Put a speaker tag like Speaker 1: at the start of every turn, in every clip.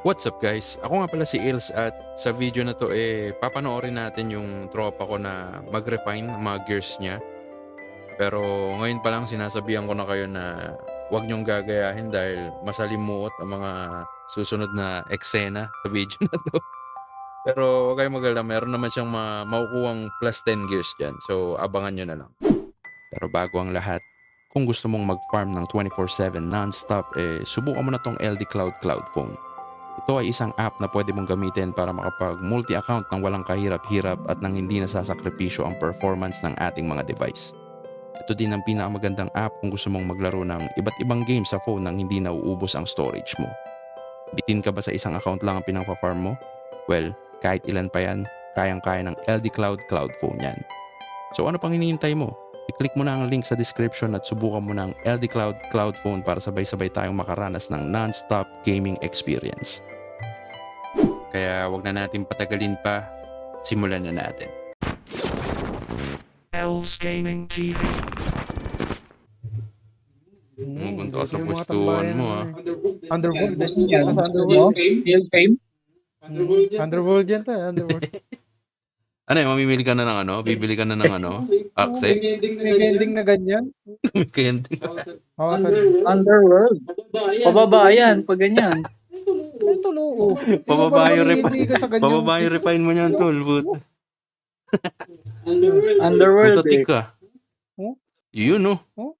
Speaker 1: What's up guys? Ako nga pala si Ils at sa video na to papanoorin natin yung tropa ko na mag-refine ng mga gears niya. Pero ngayon pa lang sinasabihan ko na kayo na huwag niyong gagayahin dahil masalimuot ang mga susunod na eksena sa video na to. Pero huwag kayong mag-alala, meron naman siyang makukuhang plus 10 gears dyan. So abangan nyo na lang. Pero bago ang lahat, kung gusto mong mag-farm ng 24/7 non-stop, subukan mo na tong LD Cloud Phone. Ito ay isang app na pwede mong gamitin para makapag-multi-account ng walang kahirap-hirap at nang hindi nasasakripisyo ang performance ng ating mga device. Ito din ang pinakamagandang app kung gusto mong maglaro ng iba't ibang games sa phone nang hindi nauubos ang storage mo. Bitin ka ba sa isang account lang ang pinang-farm mo? Well, kahit ilan pa yan, kayang-kaya ng LD Cloud Phone yan. So ano pang hinihintay mo? I-click mo na ang link sa description at subukan mo ng LD Cloud Phone para sabay-sabay tayong makaranas ng non-stop gaming experience. Kaya wag na natin patagalin pa, simulan na natin.
Speaker 2: Els Gaming TV.
Speaker 1: Pumunta ka sa
Speaker 3: Yung mga
Speaker 1: pwestuhan
Speaker 3: tambayan
Speaker 1: mo
Speaker 3: na
Speaker 1: ah.
Speaker 3: Underworld.
Speaker 4: Yan.
Speaker 3: Sa Underworld.
Speaker 4: Real fame?
Speaker 3: Underworld yan to. Underworld.
Speaker 1: Ano yun, mamimili ka na ng ano? Bibili ka na ng ano? Akse?
Speaker 3: May ending na ganyan.
Speaker 1: Kaya
Speaker 3: Oh,
Speaker 4: Underworld. Pababayan, pag ganyan.
Speaker 3: ito no.
Speaker 1: Pababayo
Speaker 3: Pababayo
Speaker 1: refine mo niyan tol.
Speaker 4: Underworld
Speaker 1: Putatik
Speaker 4: eh.
Speaker 1: ka.
Speaker 3: Oh?
Speaker 1: Yun no.
Speaker 3: Oh?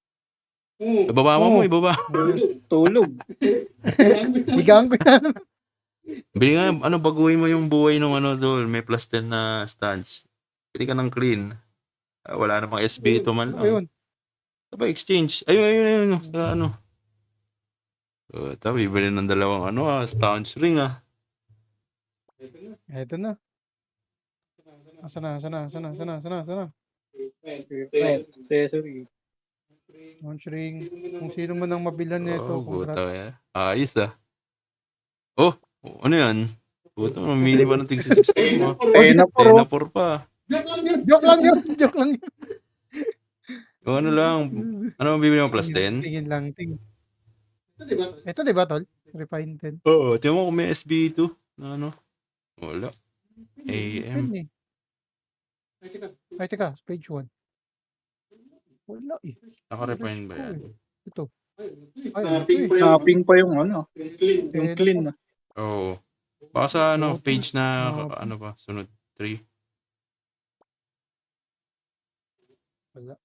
Speaker 1: Ibaba mo, ibaba.
Speaker 4: Tulog.
Speaker 3: Higaan ko yan.
Speaker 1: Bili nga, baguhin mo yung buhay ng ano dol. May plus 10 na stance. Bili ka ng clean. Wala namang SB ito man lang.
Speaker 3: Ayun.
Speaker 1: Sabay exchange. Ayun. Sa ano. Ito, bibili ng dalawang stance ring ah.
Speaker 3: Eto na. Sana.
Speaker 4: Accessory.
Speaker 3: Launch ring. Kung sino man ang mabilan nito,
Speaker 1: Puta
Speaker 3: congrats.
Speaker 1: ya. Ayos ah. Oh, ano yan? Puta, mamili pa ng tig 16 mo. Tenapor pa.
Speaker 3: Joke lang yun.
Speaker 1: O ano lang, ano ang bibili mo plus 10?
Speaker 3: Tingin lang. Ito diba tol? Refine 10.
Speaker 1: Oo, tiyan mo kung may SB2 na ano. Wala. AM.
Speaker 3: Yan eh. Ay, teka. Page 1. Wala eh.
Speaker 1: Naka-refine ba yan?
Speaker 3: Ito. Ay, ito eh.
Speaker 4: Tapping pa yung ano. Yung clean.
Speaker 1: Oo. Baka sa page na sunod 3.
Speaker 3: Wala.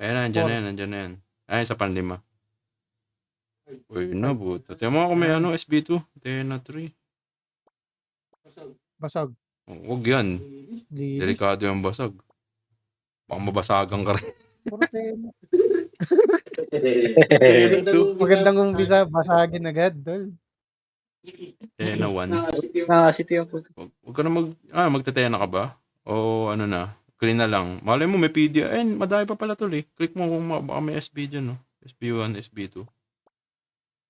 Speaker 1: Ayan, nandyan na yan. Ay, sa panlima. Uy, nabuto. Tiyan mo kung may SB2. 10 na 3.
Speaker 3: Basag.
Speaker 1: Huwag yan.
Speaker 3: Linis.
Speaker 1: Delikado yung basag. Baka mabasagan ka rin.
Speaker 3: Puro tema.
Speaker 1: Ito.
Speaker 3: Magandang umpisa, basagin agad, tol.
Speaker 1: 10 na 1.
Speaker 4: Nakasiti ako.
Speaker 1: Huwag ka na magtetena ka ba? O ano na, clean na lang. Malay mo may PD. Madami pa pala tol eh. Click mo kung baka may SB dyan no. SB1, SB2.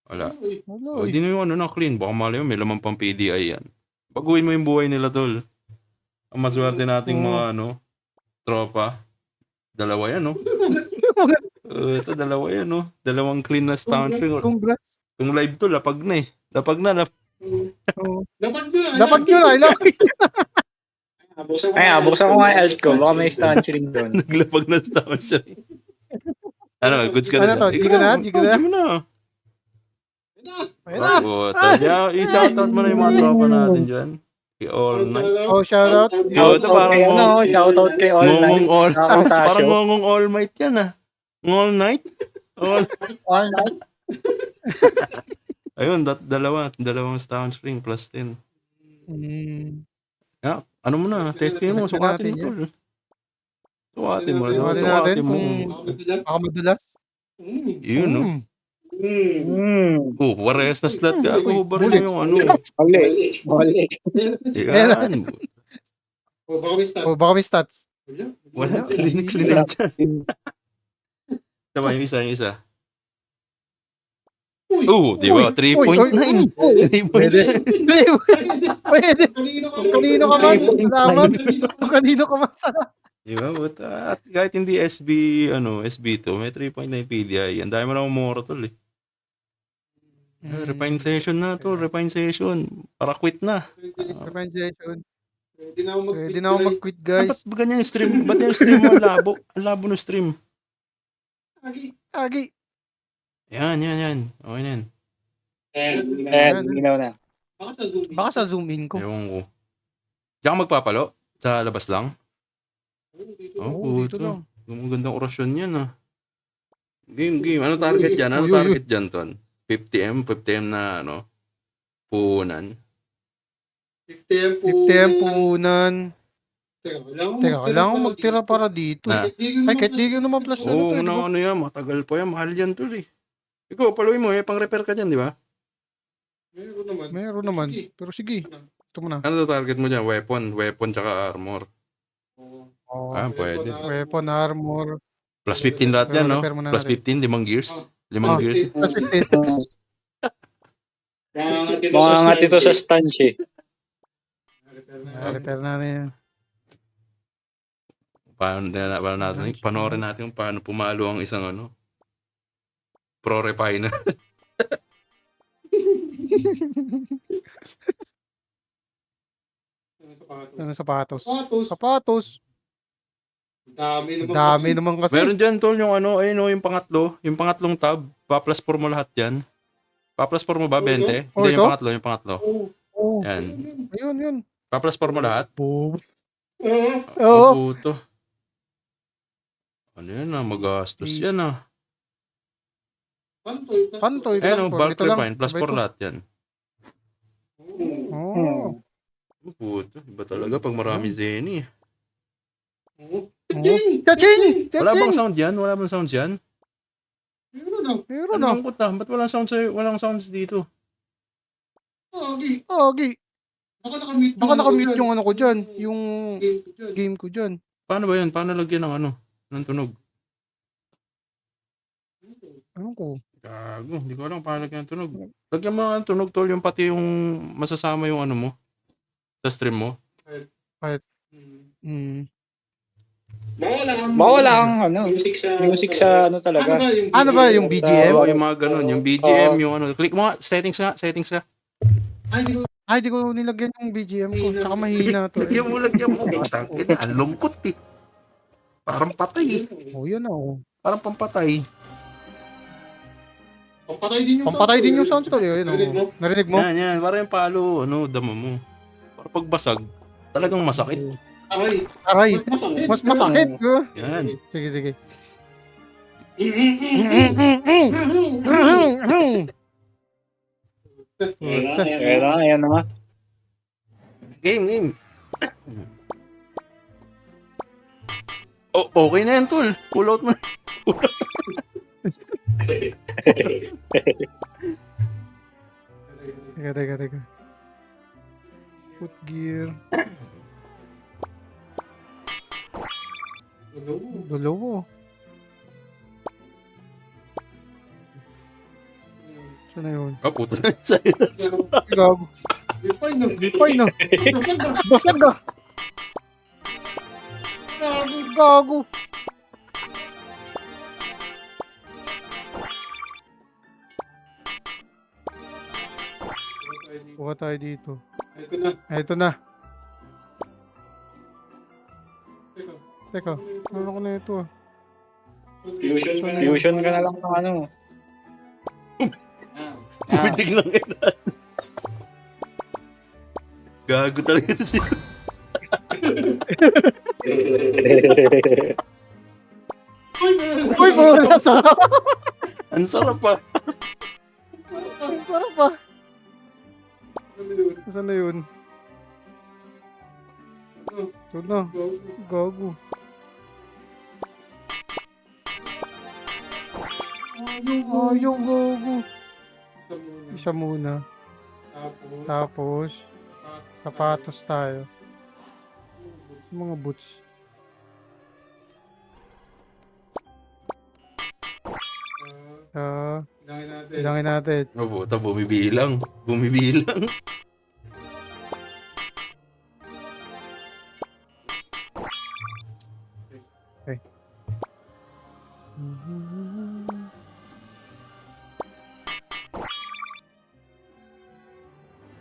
Speaker 1: Wala.
Speaker 3: Wala
Speaker 1: O
Speaker 3: eh.
Speaker 1: di na yung na clean. Baka malay mo may laman pang PDI yan. Baguhin mo yung buhay nila tol. Ang maswerte nating mga tropa. Dalawa yan no. Ito dalawa yan no. Dalawang clean na stance ring.
Speaker 3: Congrats.
Speaker 1: Kung live to, lapag na eh. Lapag na.
Speaker 3: Oh. Dapat nyo na.
Speaker 4: Ay, buksan ko nga yung alt ko. Baka may stanch ring doon.
Speaker 1: Naglapag na stance ring. Goods ka na.
Speaker 3: Ano to? Jigo na? Ayun na.
Speaker 1: I-shoutout mo na yung mga tropa natin dyan. All Night.
Speaker 3: Oh, shoutout.
Speaker 1: Ito parang
Speaker 4: Shoutout kay All Night.
Speaker 1: parang ngongong All Might yan ah. All Night?
Speaker 4: All Night.
Speaker 1: Ayun, dalawang stance ring plus 10. Ano mo na, testing mo, sukatin mo tol. Sukatin mo.
Speaker 3: Sukatin natin kung baka madulas.
Speaker 1: Yun no. Warehas na slot ka. Ako ba rin yung
Speaker 4: Mali.
Speaker 1: Yan.
Speaker 3: Baka may stats.
Speaker 1: Wala. Clean dyan. Tama yung isa. Di ba? 3.9.
Speaker 3: Pwede. Kanino ka man. Salamat. Kanino ka man.
Speaker 1: Di ba? At kahit hindi SB2, may 3.9 PDI. Ang dami mo na umura tol eh. Refine session na to, refine session. Para quit na.
Speaker 3: Refine session.
Speaker 2: Pwede na ako mag-quit,
Speaker 3: Pwede na ako mag-quit,
Speaker 1: Ah,
Speaker 3: guys.
Speaker 1: ba't ganyan yung stream? Ba't yung stream mo? Ang labo. Ang labo ng stream.
Speaker 3: Agi.
Speaker 1: Yan. Okay na yan.
Speaker 4: Ayan, ginaw na.
Speaker 3: Baka sa zoom in ko.
Speaker 1: Ewan ko. Diyan ka magpapalo? Sa labas lang?
Speaker 3: Oo, dito
Speaker 1: puto.
Speaker 3: lang.
Speaker 1: Magandang orasyon yan ah. Game. Ano target dyan? Ano
Speaker 3: Uy.
Speaker 1: target dyan, Ton? 50M? 50M na ano? Puhunan?
Speaker 3: 50M puhunan. Teka, kailangan ko magtira para dito.
Speaker 1: Na.
Speaker 3: Ay, kahit di ko naman plus
Speaker 1: Oo,
Speaker 3: ano to, di ba?
Speaker 1: ano yan. Matagal pa yan. Mahal yan, Tol eh. Ikaw, paluin mo eh. Pang-repair ka dyan, di ba?
Speaker 3: Meron naman. Pero sige, ito mo na.
Speaker 1: Ano to target mo dyan? Weapon tsaka armor.
Speaker 3: Oh,
Speaker 1: Ah, pwede.
Speaker 3: weapon, armor.
Speaker 1: Plus 15 lahat yan, no?
Speaker 3: Repair muna
Speaker 1: Plus
Speaker 3: natin.
Speaker 1: 15, 5 gears. 5 gears.
Speaker 3: Plus 15.
Speaker 4: Mga nga dito sa stanch eh.
Speaker 3: Repair na yan.
Speaker 1: Paano natin? Panoorin natin kung paano pumalo ang isang ano? Pro refiner.
Speaker 3: Ano, sapatos? Sapatos. Dami naman kasi.
Speaker 1: Meron dyan, Tol, yung ano, ayun o, yung pangatlo. Yung pangatlong tab. Pa-plus 4 mo lahat yan. Pa-plus 4 mo ba, 20?
Speaker 3: Oh,
Speaker 1: Hindi,
Speaker 3: ito?
Speaker 1: yung pangatlo.
Speaker 3: Oh,
Speaker 1: Yan.
Speaker 3: ayun.
Speaker 1: Pa-plus 4 mo lahat.
Speaker 3: Boom.
Speaker 1: Oh,
Speaker 3: Oo.
Speaker 1: puto. Ano yan ah, magastos yan ah.
Speaker 3: Paano to?
Speaker 1: Ayun o, bulk
Speaker 3: Ito lang.
Speaker 1: refine, plus 4 lahat yan.
Speaker 3: Oh.
Speaker 1: Oh, puto, iba talaga pag marami Zenny.
Speaker 3: Chaching!
Speaker 1: Wala bang sound yan? Wala bang sounds yan?
Speaker 3: Meron
Speaker 1: Ano
Speaker 3: na.
Speaker 1: ang kuta? Ba't walang sounds dito?
Speaker 3: Agi. Baka nakamute yung ano ko dyan. Yung game ko dyan.
Speaker 1: Paano ba yan? Paano lagyan ng ano? Ng tunog?
Speaker 3: Ano ko?
Speaker 1: Gago, hindi ko alam paano lagyan ng tunog. Lagyan mo ng tunog, Tol, yung pati yung masasama yung ano mo. Sa stream mo.
Speaker 4: Mawala ang ano, music sa ano talaga.
Speaker 3: Ano ba yung BGM?
Speaker 1: Oo, yung mga ganun. Yung BGM, yung ano. Click mo nga, settings ka.
Speaker 3: Ay, di ko nilagyan yung BGM ko. Tsaka mahina to.
Speaker 1: Lagyan mo. Ang lungkot eh. Parang patay eh.
Speaker 3: Oh, yan na oh.
Speaker 1: Parang pampatay.
Speaker 3: Pampatay din yung sounds to. Yun, oh. Narinig mo?
Speaker 1: Yan. Parang yung palo, ano, dama mo. Parang pagbasag, talagang masakit.
Speaker 3: Aray. Mas masakit.
Speaker 1: Yan.
Speaker 3: Sige.
Speaker 4: Ayan na nga.
Speaker 1: Game. Oh, okay na yan, Tol. Pull out mo.
Speaker 3: Teka. Put gear. Dalawa. Saan na yun?
Speaker 1: Oh, puto na sa'yo na.
Speaker 3: Gago. Lipay na. Basag na. Gago. Kuha tayo dito. Ito na. Teka, ano ko na ito ah.
Speaker 4: Fusion ka na lang ng ano.
Speaker 1: Pumitig lang yun. Gago talaga ito siya.
Speaker 3: Uy, wala sarap.
Speaker 1: Ang sarap pa.
Speaker 3: Ang sarap pa. Saan na yun? Ito na. Gago. Ayaw, gago. Isa muna. Tapos, sapatos tayo. Mga boots. Bilangin natin.
Speaker 1: Oh, puta, bumibilang.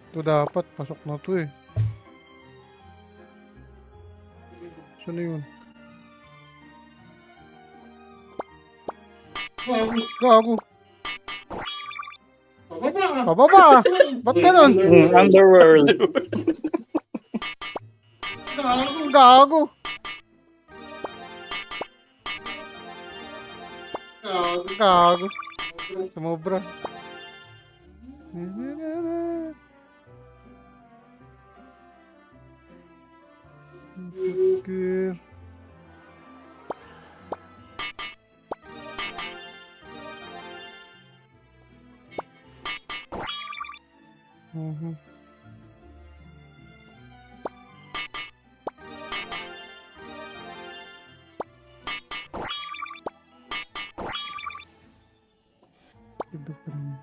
Speaker 3: Ito dapat, pasok na to eh. Saan na yun? Gago. Pababa! Ba't ganun?
Speaker 4: Underworld.
Speaker 3: Gago. Gago. Sumobra. Gear. Mhm. Iba pa rin.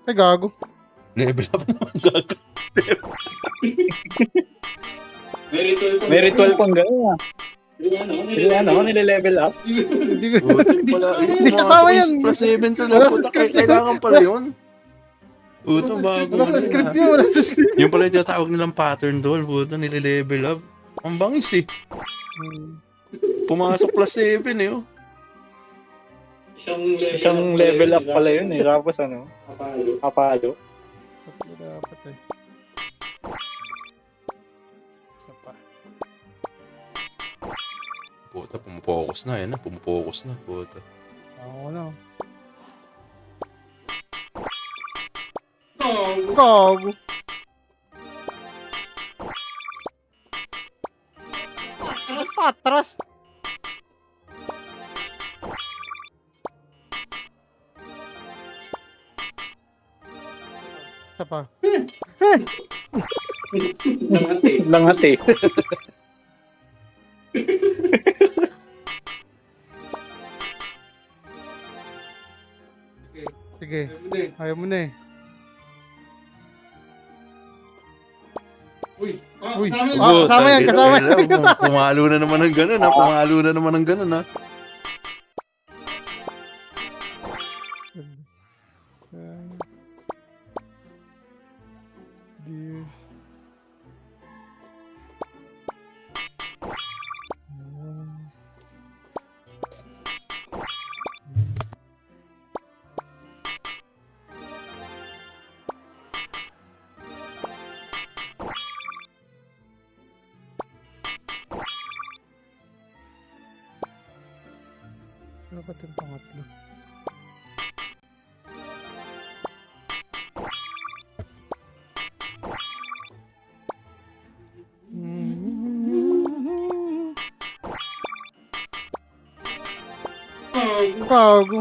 Speaker 3: Ay, gago.
Speaker 1: Level up naman gago.
Speaker 4: May ritual pang gano'n ah. Nile-level up.
Speaker 3: Hindi ko.
Speaker 1: Buti pala.
Speaker 3: Hindi kasama yan.
Speaker 1: Plus 7 to
Speaker 3: Wala
Speaker 1: lang.
Speaker 3: sa
Speaker 1: Puta,
Speaker 3: script yun.
Speaker 1: kailangan pala yun. Puto, bago.
Speaker 3: Wala sa
Speaker 1: ano
Speaker 3: script
Speaker 1: na.
Speaker 3: yun. Wala sa script.
Speaker 1: Yung pala yung tinatawag nilang pattern doll. Puto, nile-level up. Ang bangis eh. Pumasok plus 7 eh. Oh.
Speaker 4: Isang level up pala yun eh. Tapos ano? Apalo.
Speaker 3: Tatlo dapat eh. Isa pa.
Speaker 1: Puta, pumupokus na. Yan na, pumupokus na. Puta.
Speaker 3: Ako na. Gago. Atras. Isa pa.
Speaker 4: Langat eh.
Speaker 3: Sige. Ayaw mo na eh. Uy. Kasama yan. Kasama yan. Kasama.
Speaker 1: Pumalo na naman ng ganun ha. Pumalo na naman ng ganun ha.
Speaker 3: Gear. Dapat yung pangatlo. Gago.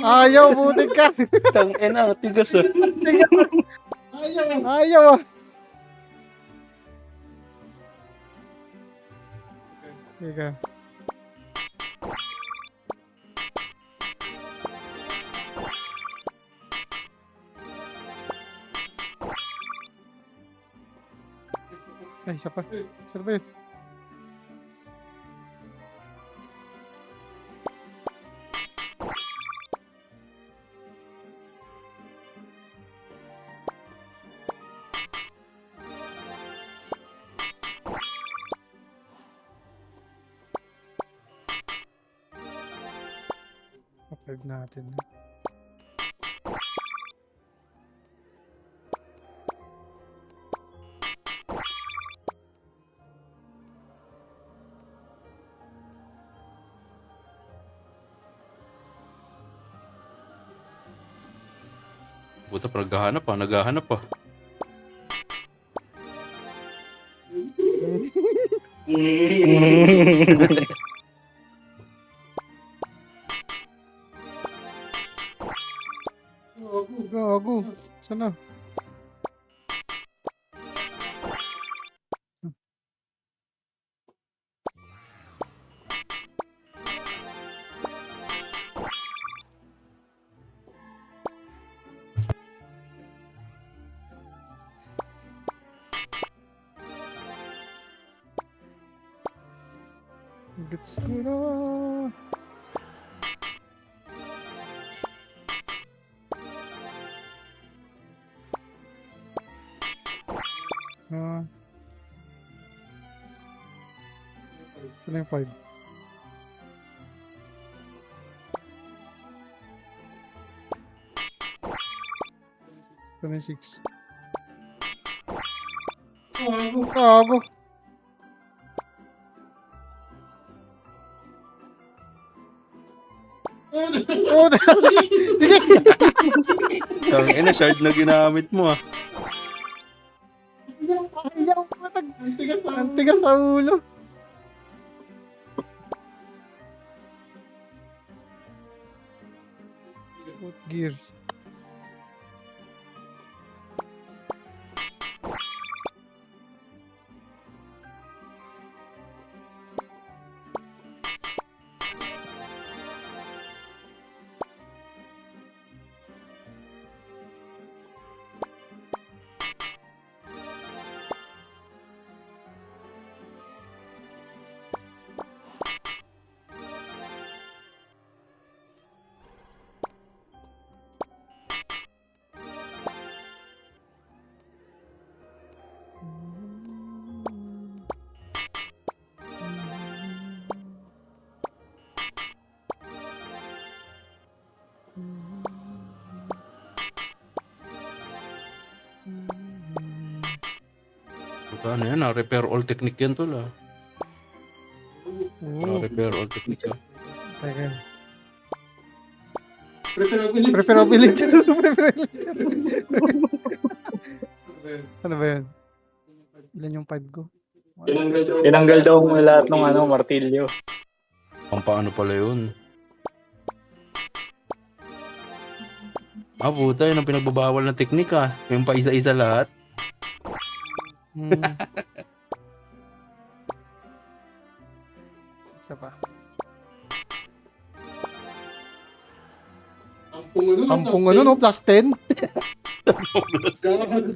Speaker 3: Ayaw, buti ka.
Speaker 1: Tang ina, tigas ah.
Speaker 3: Ayaw ah. Teka. Ay, isa pa. Isa pa yun. Kapag natin.
Speaker 1: Puta, naghahanap pa, naghahanap pa.
Speaker 3: Gago. Sana. Gets ko na. Saan yung 5? Saan yung 6? Gago. Oh, sige.
Speaker 1: Ang ina, shard na ginamit mo ah.
Speaker 3: Ayaw ko. Ang tigas sa ulo. What gears?
Speaker 1: Puta, ano yan ah, repair all technique yan tol ah. Repair all technique ah.
Speaker 3: Teka. Preferability. Ano ba yan? Ilan yung 5 ko?
Speaker 4: Tinanggal daw mo lahat ng ano, martilyo.
Speaker 1: Pang paano pala yun? Ah, puta, yun ang pinagbabawal na teknik ah. Yung pa isa-isa lahat.
Speaker 3: Isa pa.
Speaker 2: Sampung
Speaker 3: Sampung ano no? Plus 10?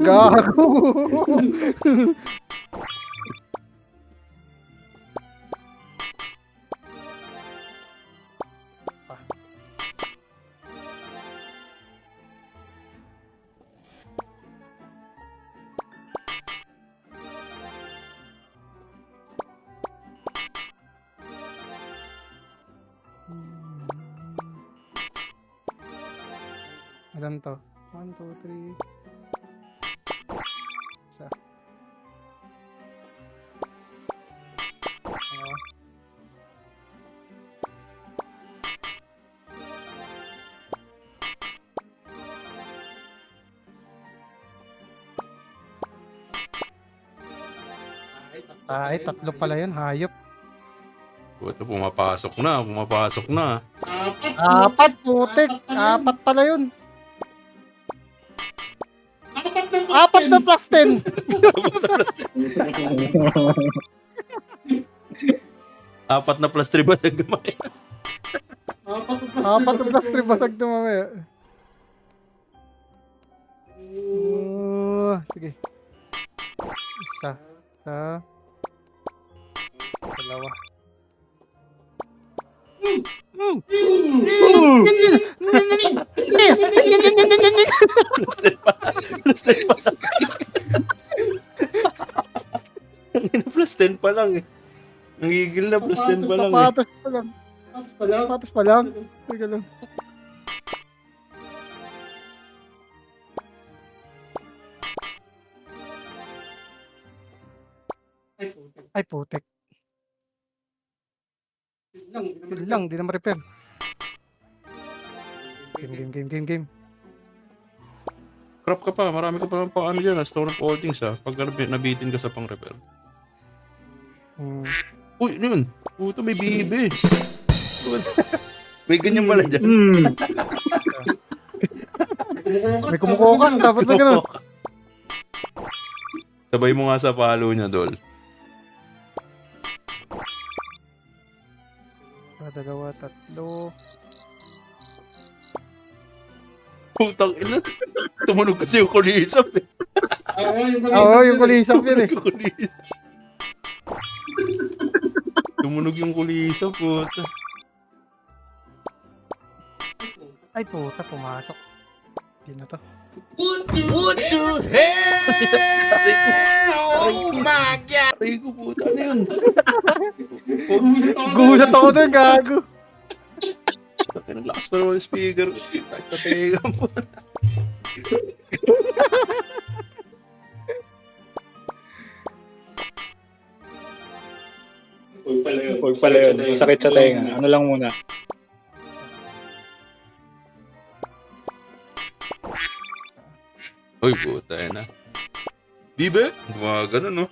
Speaker 3: Gago. Alam to. 1, 2, 3. Isa. Ay, tatlo pala yun. Hayop.
Speaker 1: Puta, pumapasok na.
Speaker 3: Apat, putik. Apat pala yun. Apat na plus 10.
Speaker 1: Apat na plus 3 ba sa gamay?
Speaker 3: Apat na plus 3 basag na mamaya. Sige. Isa. Dalawa.
Speaker 1: Plus 10 pa lang. Plus 10 pa lang eh. Nangigil na, plus 10 pa lang eh.
Speaker 3: Papatos pa lang. Papatos pa lang. Teka lang. Ay, putek. Yun lang, di na ma-repair. Game.
Speaker 1: Crap ka pa, marami ka pa ng paano dyan. Stone of all things ah. Pag nabitin ka sa pang-repair. Uy, ano yun? Puto, may bibe. May ganyan pala dyan.
Speaker 3: May kumukuha ka, dapat na gano'n.
Speaker 1: Sabay mo nga sa palo niya, Dol.
Speaker 3: Dalawa, tatlo.
Speaker 1: Putang ina. Tumunog kasi yung kulisap eh.
Speaker 3: Oo, yung kulisap yun eh.
Speaker 1: Yung kulisap. Tumunog yung kulisa, puta.
Speaker 3: Ay, puta, pumasok. Hindi na to.
Speaker 1: Aray ko, puta. Ano yun?
Speaker 3: Gulat ako dun, gago.
Speaker 1: Naglakas pa naman yung speaker. Teka mo.
Speaker 4: Huwag pala yun. Masakit sa tenga. Ano lang muna.
Speaker 1: Uy, puta yan na. Bibe? Gumagano, no?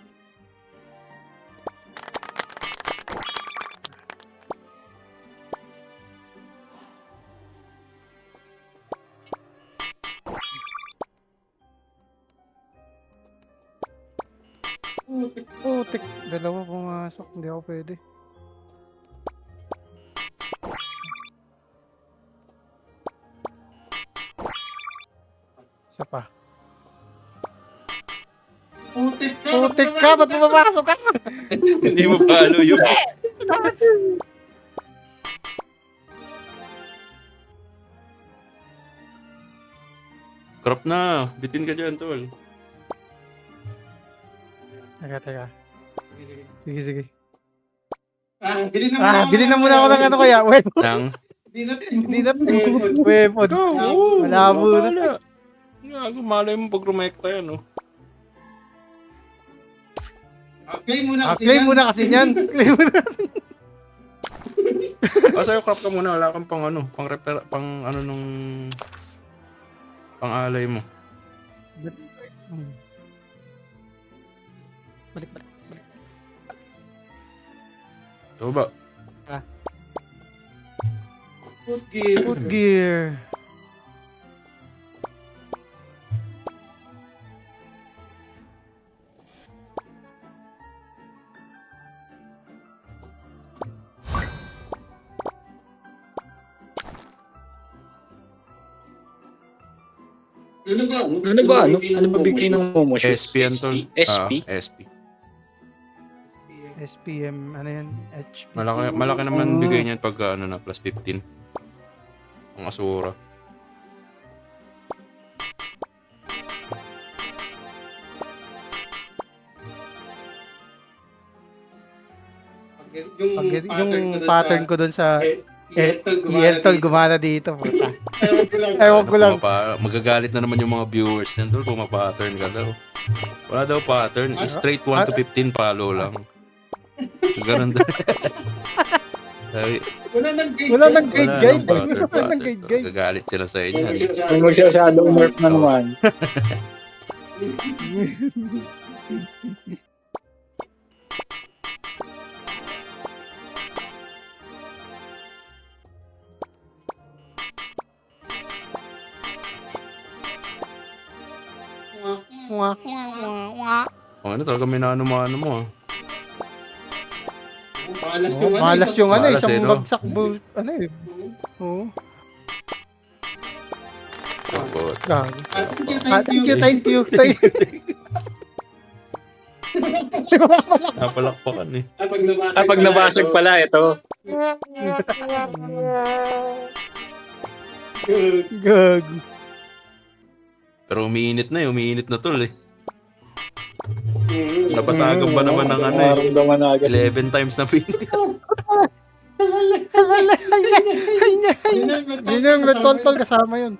Speaker 3: Putik, dalawa pumasok. Hindi ako pwede. Isa pa. Putik ka, ba't pumapasok ka?
Speaker 1: Hindi mo palo yun. Crop na. Bitin ka dyan, tol.
Speaker 3: Teka. Sige.
Speaker 2: Bili na
Speaker 3: Bili na muna ako ng ano kaya. Weapon.
Speaker 1: Nang?
Speaker 3: Hindi na. Weapon. Malabo na.
Speaker 1: Gago, malay mo pag rumekta yan, oh.
Speaker 2: Claim muna kasi
Speaker 3: Claim muna kasi yan. Claim muna.
Speaker 1: Sa'yo, crop ka muna. Wala kang pang ano, pang ano nung pang alay mo.
Speaker 3: Balik.
Speaker 1: So ba?
Speaker 3: Foot gear.
Speaker 4: Ano ba? Ano ba bigay ng Momo shoes?
Speaker 1: SP yan, tol.
Speaker 4: SP?
Speaker 1: SP.
Speaker 3: SPM, ano yan? HP.
Speaker 1: Malaki naman bigay niyan pag ano na, plus 15. Ang Asura.
Speaker 3: Yung pattern ko dun sa
Speaker 2: EL
Speaker 3: EL gumana dito. Puta. Ewan ko lang.
Speaker 1: Magagalit na naman yung mga viewers yan, tol. Kung ma-pattern ka daw. Wala daw pattern. Straight 1 to 15 follow lang. Ganun daw. Sabi,
Speaker 3: Wala nang guide.
Speaker 1: Wala
Speaker 3: Wala nang guide.
Speaker 1: Gagalit sila sa inyo.
Speaker 4: Kung magsashadow nerf na naman.
Speaker 1: Oh, ano talaga may naano-mano mo, ah.
Speaker 3: Malas yung ano,
Speaker 1: Malas,
Speaker 3: isang
Speaker 1: no?
Speaker 3: bagsak ano eh. Oo.
Speaker 1: Tapos,
Speaker 3: Gago. Thank you.
Speaker 1: napalakpakan eh.
Speaker 4: Pag nabasag pala, ito.
Speaker 3: Gago.
Speaker 1: Pero umiinit na tol eh. Nabasagan ba naman ng ano eh.
Speaker 4: Maramdaman na agad.
Speaker 1: 11 times na pin.
Speaker 3: Yun yung tol kasama yun.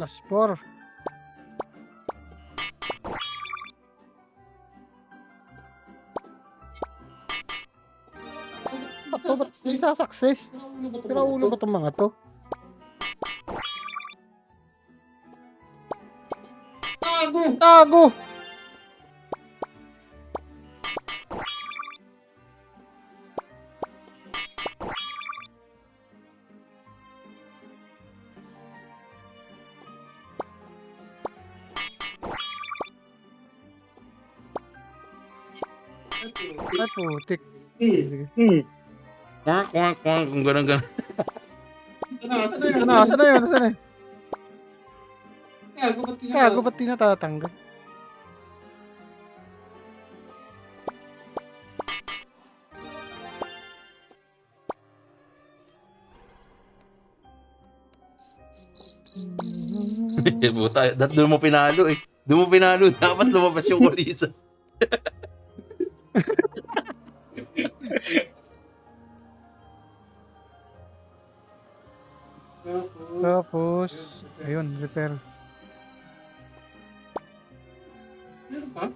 Speaker 3: Plus 4. Ba't hindi success? Pero ulo ba itong mga to? Tago! Ay, putik. Sige.
Speaker 1: Quack, quack, quack. Kung ganun.
Speaker 3: Ano, asan na yun? Asan na yun? Kago, ba't di natatanggal?
Speaker 1: Buta, doon mo pinalo eh. Doon mo pinalo. Dapat lumabas yung kulisa.
Speaker 3: Tapos, ayun, repair.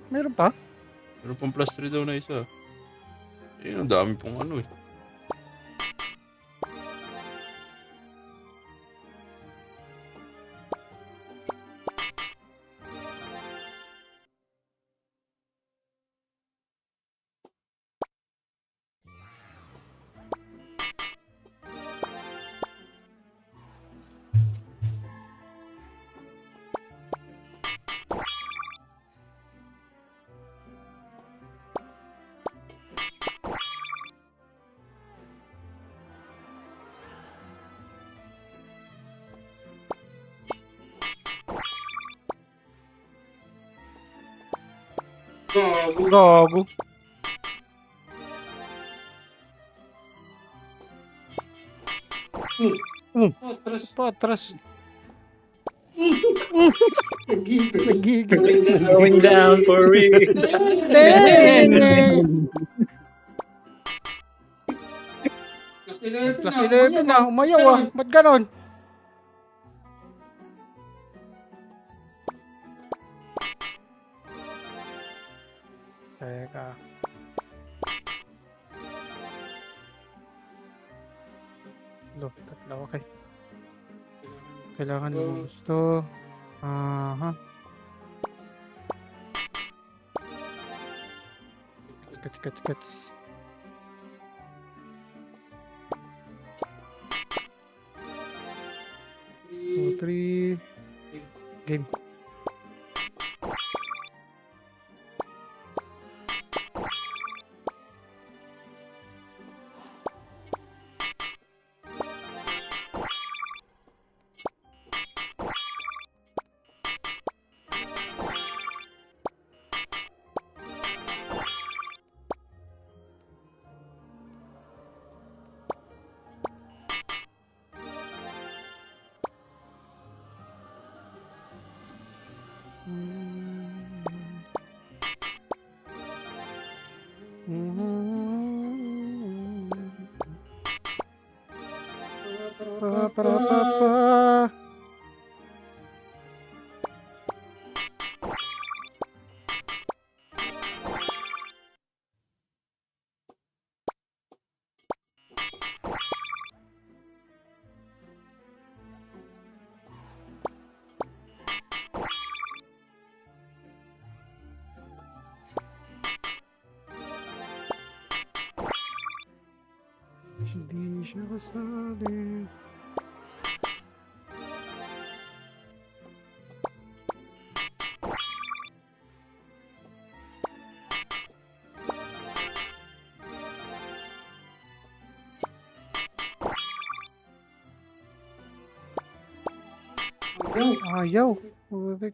Speaker 3: Meron pa?
Speaker 1: Pero pang plus 3 daw na isa. Ayun, ang dami pong ano eh.
Speaker 3: Gago. Patras. Nagigil.
Speaker 4: Going down for real.
Speaker 3: Plus 11 na, umayaw ah. Ba't ganon? Teka. Tatlo, okay. Kailangan mo gusto. Aha. Kats. 2, 3. Game. Pa. Hindi siya kasali. Ayaw. Putik.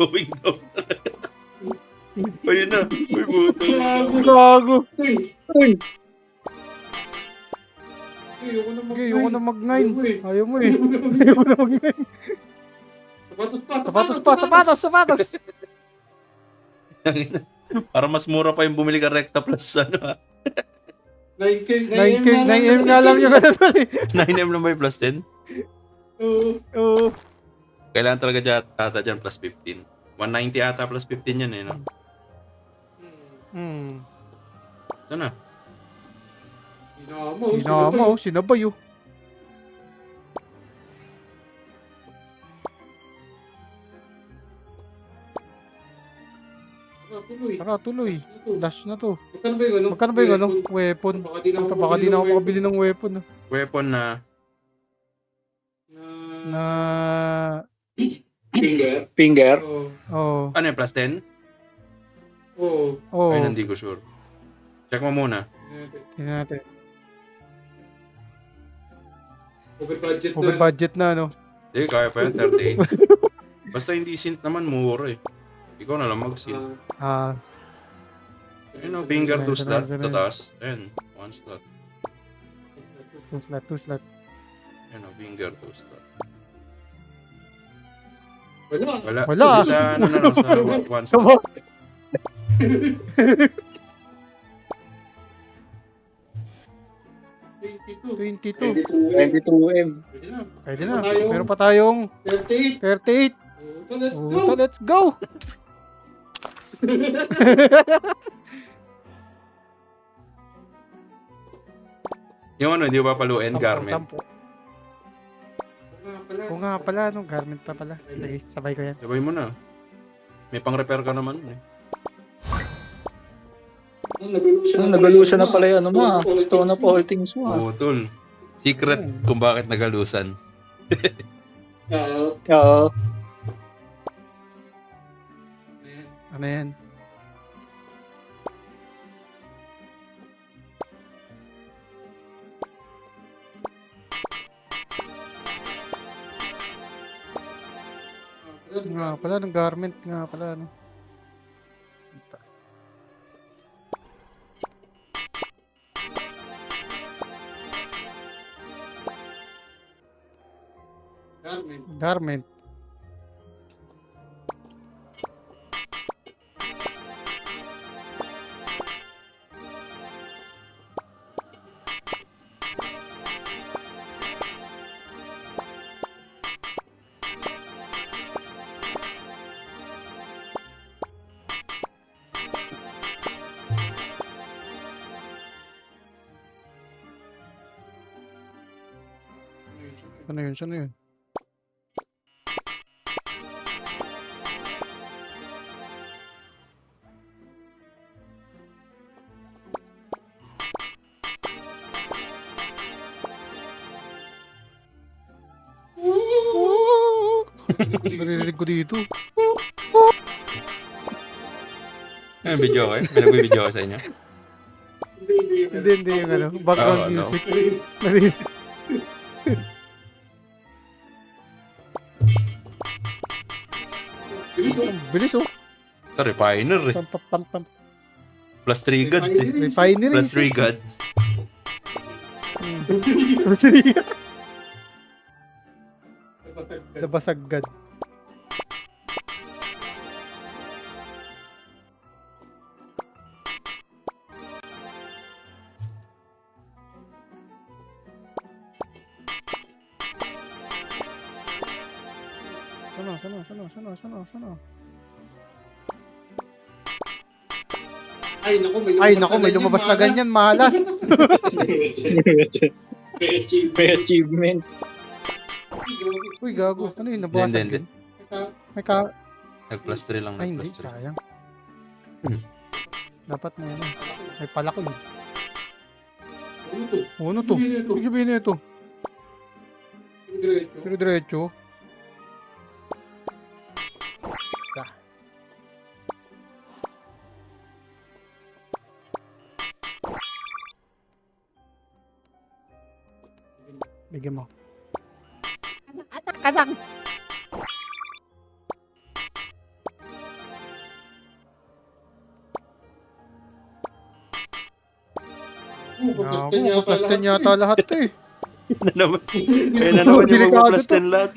Speaker 1: Going down. Ayun na. Uy, buta.
Speaker 3: Gago.
Speaker 4: Uy!
Speaker 3: Ayoko na mag-9. Ayaw mo eh. Ayoko na mag-9. Sapatos.
Speaker 1: Para mas mura pa yung bumili ka Recta Plus ano ha.
Speaker 2: 9K,
Speaker 3: 9K, 9M nga lang yung ano tol eh.
Speaker 1: 9M lang ba yung plus 10?
Speaker 2: Oo.
Speaker 3: Oo.
Speaker 1: Kailangan talaga ata dyan plus 15. 190 ata plus 15 yan eh, no?
Speaker 3: Hmm.
Speaker 1: Sana.
Speaker 3: Sinama, sinabay oh. Tara, tuloy. Dash na to.
Speaker 2: Magkano ba yung ano?
Speaker 3: Magkano ba yung ano? Weapon. Baka di na ako makabili ng weapon. ah.
Speaker 1: Weapon na
Speaker 3: Na...
Speaker 2: Finger?
Speaker 4: Finger.
Speaker 2: Oo.
Speaker 3: Oh.
Speaker 1: ano yung plus 10?
Speaker 2: Oo.
Speaker 3: Oh.
Speaker 1: Ay, hindi ko sure. Check mo muna.
Speaker 3: Tingnan natin.
Speaker 2: Over budget
Speaker 3: Over
Speaker 2: na.
Speaker 3: budget na, no?
Speaker 1: Eh, kaya pa yan, 38. Basta hindi synth naman, mura eh. Ikaw na lang mag-synth.
Speaker 3: Ah,
Speaker 1: Ayun o, finger 2
Speaker 3: Ayun,
Speaker 1: slot
Speaker 3: ayun,
Speaker 1: sa
Speaker 3: ayun.
Speaker 1: taas. Ayun, 1 slot.
Speaker 3: 2 slot.
Speaker 1: Ayun o, finger 2 slot.
Speaker 2: Wala.
Speaker 1: Wala.
Speaker 3: Wala.
Speaker 1: Sa ano na lang, sa 1 slot.
Speaker 3: Sama.
Speaker 2: 22.
Speaker 3: 22.
Speaker 4: 22M.
Speaker 2: Pwede na.
Speaker 3: Pwede na.
Speaker 2: Meron tayong
Speaker 3: Meron pa tayong
Speaker 2: 38.
Speaker 3: 38.
Speaker 2: Let's go.
Speaker 3: Puta, let's go!
Speaker 1: Yung ano, hindi ba paluin? Garment.
Speaker 3: 10. Oo nga pala, no? Garment pa pala. Sige, sabay ko yan.
Speaker 1: Sabay mo na. May pang-repair ka naman eh.
Speaker 4: Nagalusan na pala yan. Ano ma? Stone up all things mo.
Speaker 1: Oo, tol. Secret kung bakit nagalusan.
Speaker 4: Oo.
Speaker 3: Ano yan? Nga pala, ng garment nga pala, no? Garment. Ano yun? Saan yun? Naririnig ko dito.
Speaker 1: Ano, video kayo? May nagbibideo kayo sa inyo?
Speaker 3: Hindi yung ano, background
Speaker 1: Oo, no.
Speaker 3: music. Naririnig. Ang bilis oh.
Speaker 1: Ito, refiner eh.
Speaker 3: Pam, pam, pam, pam.
Speaker 1: Plus 3 gods eh.
Speaker 3: Refinery.
Speaker 1: Plus 3 gods.
Speaker 3: Nabasagad. Sano? Ay, naku, may lumabas na ganyan, malas.
Speaker 4: May achievement.
Speaker 3: Uy, gago. Ano yun? Nabasag
Speaker 1: Hindi.
Speaker 3: yun? May ka...
Speaker 1: Nag plus 3 lang,
Speaker 3: Ay,
Speaker 1: nag
Speaker 3: hindi.
Speaker 1: plus 3.
Speaker 3: Sayang. Dapat may ano. May palak yun. Ano to? Ano sabihin na ito? Diretso. Bigyan mo. Atak! Plus 10 yata lahat to eh.
Speaker 1: Ayun na naman yung
Speaker 3: Delikado
Speaker 1: mag-plus
Speaker 3: to.
Speaker 1: 10 lahat.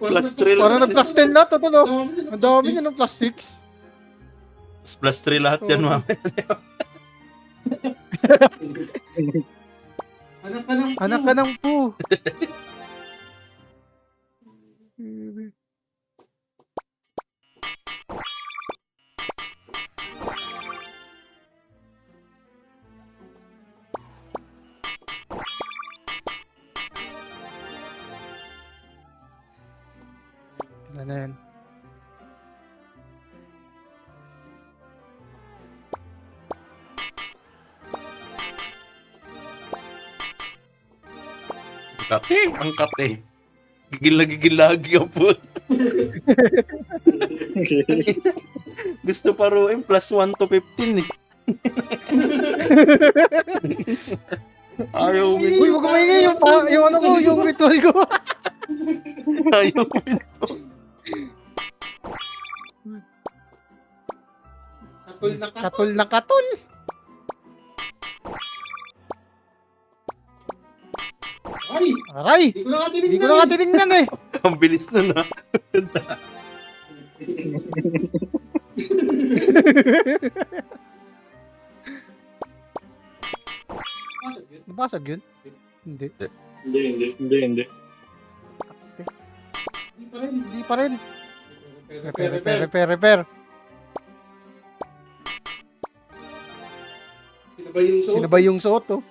Speaker 1: Plus 3
Speaker 3: Parang
Speaker 1: lahat.
Speaker 3: nag plus 10 lahat. Ito no? Ang dami niya ng plus 6.
Speaker 1: Plus 3 lahat yan,
Speaker 3: Oo.
Speaker 1: mamaya.
Speaker 2: Anak ka ng
Speaker 3: Anak ka ng po. Ilan na yan?
Speaker 1: Kate, ang kate. Gigil na gigil lagi ang put. Gusto paruin plus 1 to 15 eh. Ayaw mo.
Speaker 3: Uy, wag maingay yung ano ko, yung ritual ko.
Speaker 1: Ayaw mo.
Speaker 2: katol na katol.
Speaker 3: Katol na katol.
Speaker 2: Ay,
Speaker 3: Aray,
Speaker 2: hindi ko na nga
Speaker 3: hindi ko na nga tinignan eh.
Speaker 1: Ang bilis na na.
Speaker 3: Nabasag yun? Hindi.
Speaker 4: Hindi.
Speaker 2: Hindi pa rin.
Speaker 3: Hindi pa rin.
Speaker 2: Repair.
Speaker 3: Repair.
Speaker 2: Sinabay yung suot.
Speaker 3: Sinabay yung suot oh.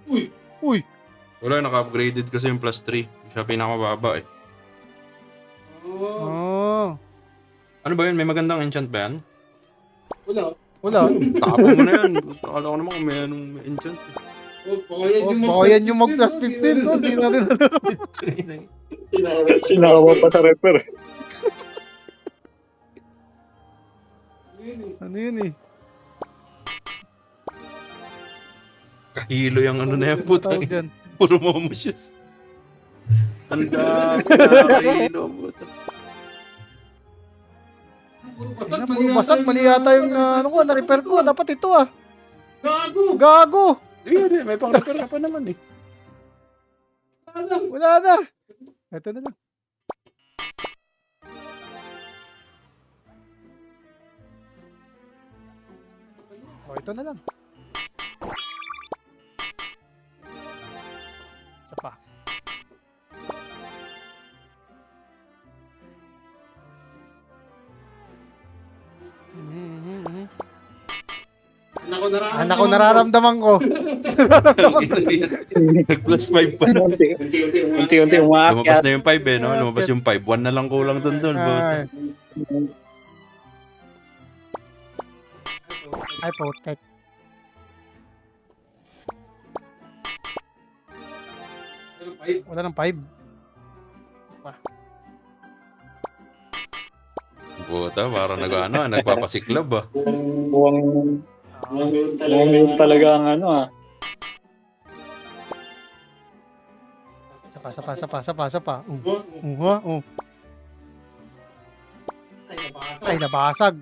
Speaker 2: Uy,
Speaker 3: Uy,
Speaker 1: Wala, naka-upgraded kasi yung plus 3. Siya pinakamababa eh.
Speaker 2: oh,
Speaker 3: oh.
Speaker 1: Ano ba yun? May magandang enchant ba yan?
Speaker 2: wala.
Speaker 3: Wala.
Speaker 1: Tapo mo na yan. Akala ko naman kung may anong enchant.
Speaker 2: Oh, baka
Speaker 3: Baka yan yung mag plus 15 to. Hindi na rin.
Speaker 4: Sinawa pa sa repair.
Speaker 3: Ano yun eh?
Speaker 1: Kahilo yung ano na yan, puta.
Speaker 3: Tawag dyan.
Speaker 1: Puro momosyos. Ang dami na kahilo, puta.
Speaker 3: Basag, mali yata yung ano ko, na-repair ko. Dapat ito ah.
Speaker 2: Gago!
Speaker 3: Gago!
Speaker 1: Hindi, may pang-repair ka pa naman eh.
Speaker 3: Wala na. Ito na lang. Oh, ito na lang. Isa pa. Anak ko nararamdaman ko.
Speaker 1: Nag-plus 5 pa.
Speaker 4: Unti-unti
Speaker 1: Lumabas
Speaker 4: umaakyat.
Speaker 1: na yung 5 eh, no? Lumabas yung 5. 1 na lang kulang dun dun, puta.
Speaker 3: Ay, potek. Wala ng 5.
Speaker 1: Puta, parang nagpapasiklab ah.
Speaker 4: Buwang yun talaga ang ano ah.
Speaker 3: Sapa. Ay, nabasag.